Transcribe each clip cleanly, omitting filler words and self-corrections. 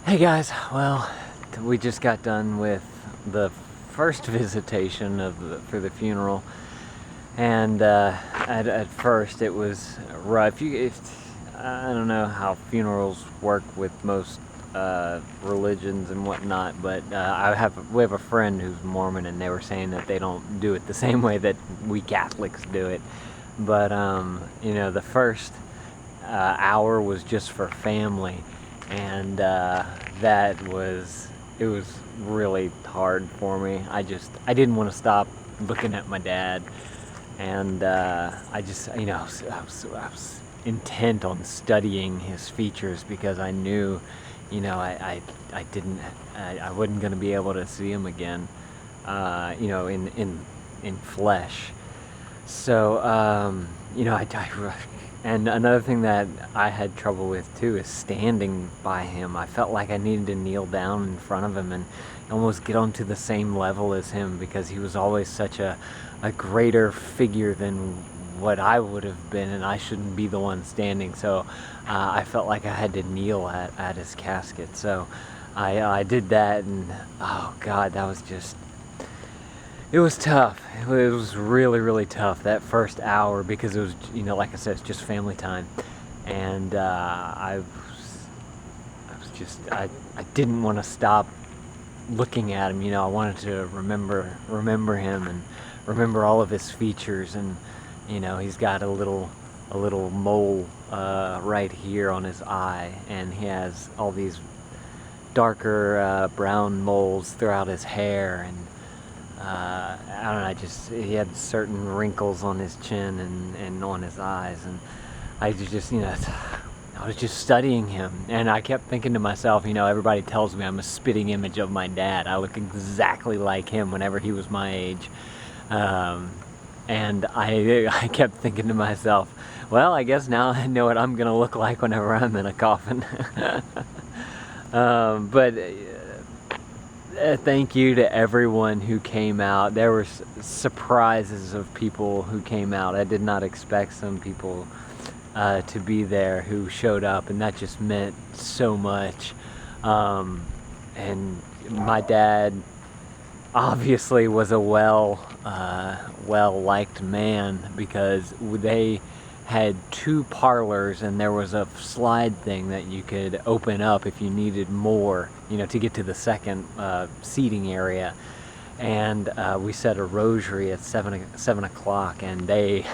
Hey guys, well, we just got done with the first visitation for the funeral, and at first it was rough. I don't know how funerals work with most religions and whatnot, but we have a friend who's Mormon, and they were saying that they don't do it the same way that we Catholics do it. But the first hour was just for family, and it was really hard for me. I didn't want to stop looking at my dad, and I was intent on studying his features because I knew, I wasn't going to be able to see him again, in flesh. So and another thing that I had trouble with too is standing by him. I felt like I needed to kneel down in front of him and almost get onto the same level as him, because he was always such a greater figure than what I would have been, and I shouldn't be the one standing. So I felt like I had to kneel at his casket. So I did that, and oh God, it was tough. It was really, really tough that first hour, because it was, like I said, it's just family time, and I didn't want to stop looking at him. I wanted to remember him and remember all of his features, and he's got a little mole right here on his eye, and he has all these darker brown moles throughout his hair, and I don't know, he had certain wrinkles on his chin and on his eyes, and I was just studying him, and I kept thinking to myself, everybody tells me I'm a spitting image of my dad. I look exactly like him whenever he was my age, and I kept thinking to myself, well, I guess now I know what I'm gonna look like whenever I'm in a coffin. But thank you to everyone who came out. There were surprises of people who came out. I did not expect some people to be there who showed up, and that just meant so much. And my dad obviously was a well-liked man, because they had 2 parlors, and there was a slide thing that you could open up if you needed more, to get to the second seating area. And we said a rosary at 7 o'clock, and they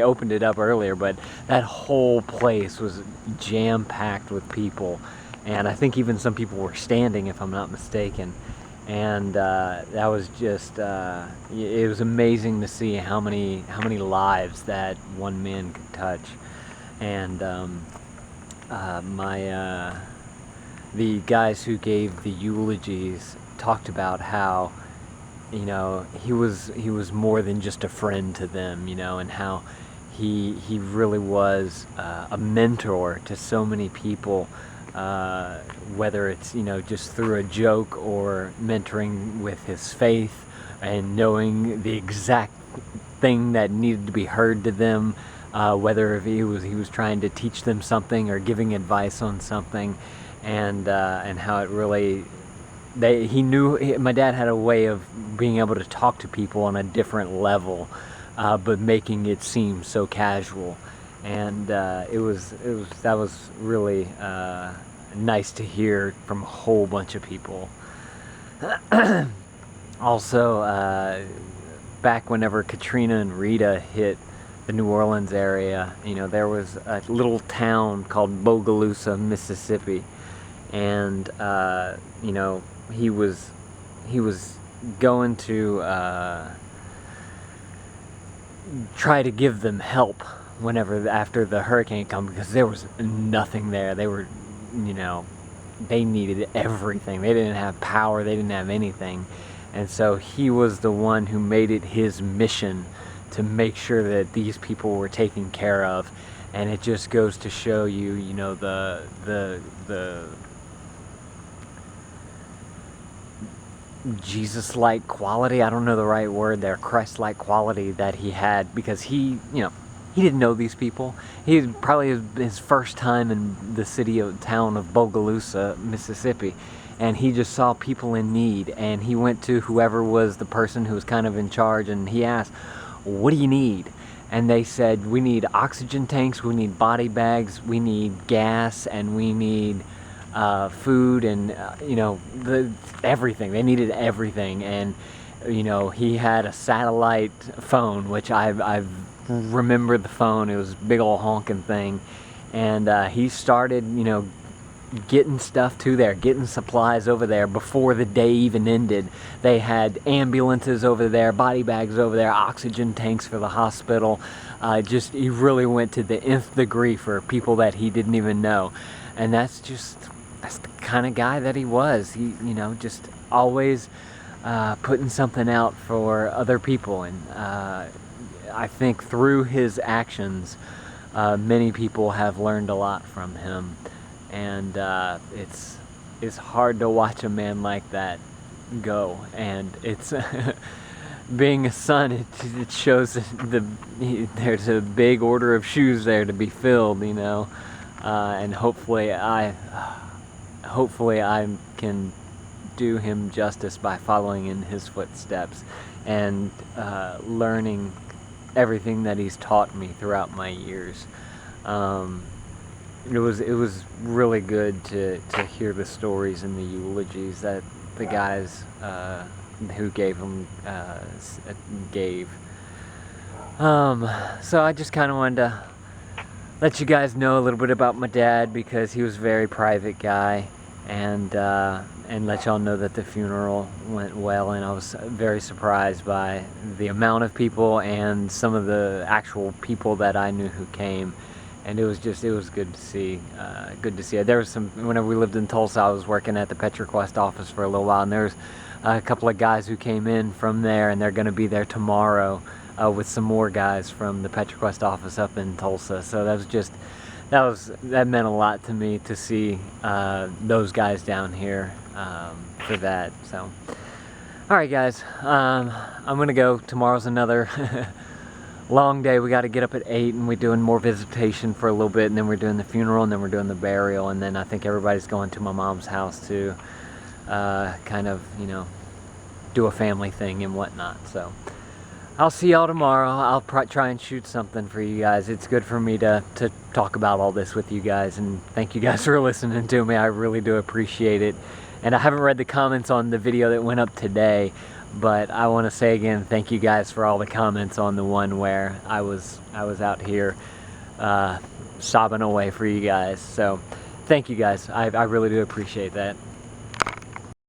opened it up earlier, but that whole place was jam-packed with people, and I think even some people were standing, if I'm not mistaken. And that was just it was amazing to see how many lives that one man could touch. And the guys who gave the eulogies talked about how he was more than just a friend to them, and how he really was a mentor to so many people, whether it's just through a joke, or mentoring with his faith and knowing the exact thing that needed to be heard to them, whether if he was trying to teach them something or giving advice on something, and how it really, my dad had a way of being able to talk to people on a different level, but making it seem so casual. And that was really nice to hear from a whole bunch of people. Also, back whenever Katrina and Rita hit the New Orleans area, there was a little town called Bogalusa, Mississippi, and he was going to try to give them help after the hurricane came, because there was nothing there. They were, they needed everything. They didn't have power, they didn't have anything. And so he was the one who made it his mission to make sure that these people were taken care of. And it just goes to show you, the Jesus-like quality, I don't know the right word there, Christ-like quality that he had, because he he didn't know these people. He was probably his first time in the town of Bogalusa, Mississippi, and he just saw people in need, and he went to whoever was the person who was kind of in charge, and he asked, what do you need? And they said, we need oxygen tanks, we need body bags, we need gas, and we need food, and you know, everything. They needed everything. And you know, he had a satellite phone, which I've remembered the phone. It was a big old honking thing, and he started, you know, getting stuff to there, getting supplies over there before the day even ended. They had ambulances over there, body bags over there, oxygen tanks for the hospital. Just, he really went to the nth degree for people that he didn't even know. And that's the kind of guy that he was. He, you know, just always putting something out for other people. And I think through his actions, many people have learned a lot from him. And it's hard to watch a man like that go, and it's being a son, it shows there's a big order of shoes there to be filled, you know, and hopefully I can do him justice by following in his footsteps and learning everything that he's taught me throughout my years. It was really good to hear the stories and the eulogies that the guys who gave them gave. So I just kind of wanted to let you guys know a little bit about my dad, because he was a very private guy, and let y'all know that the funeral went well, and I was very surprised by the amount of people and some of the actual people that I knew who came. And it was good to see. There was some, whenever we lived in Tulsa, I was working at the PetroQuest office for a little while, and there was a couple of guys who came in from there, and they're going to be there tomorrow with some more guys from the PetroQuest office up in Tulsa. So that meant a lot to me to see those guys down here for that. So, all right, guys, I'm gonna go. Tomorrow's another long day. We got to get up at 8, and we're doing more visitation for a little bit, and then we're doing the funeral, and then we're doing the burial, and then I think everybody's going to my mom's house to kind of, you know, do a family thing and whatnot. So I'll see y'all tomorrow. I'll try and shoot something for you guys. It's good for me to talk about all this with you guys, and thank you guys for listening to me. I really do appreciate it. And I haven't read the comments on the video that went up today, but I want to say again, thank you guys for all the comments on the one where I was out here sobbing away for you guys. So thank you guys. I really do appreciate that.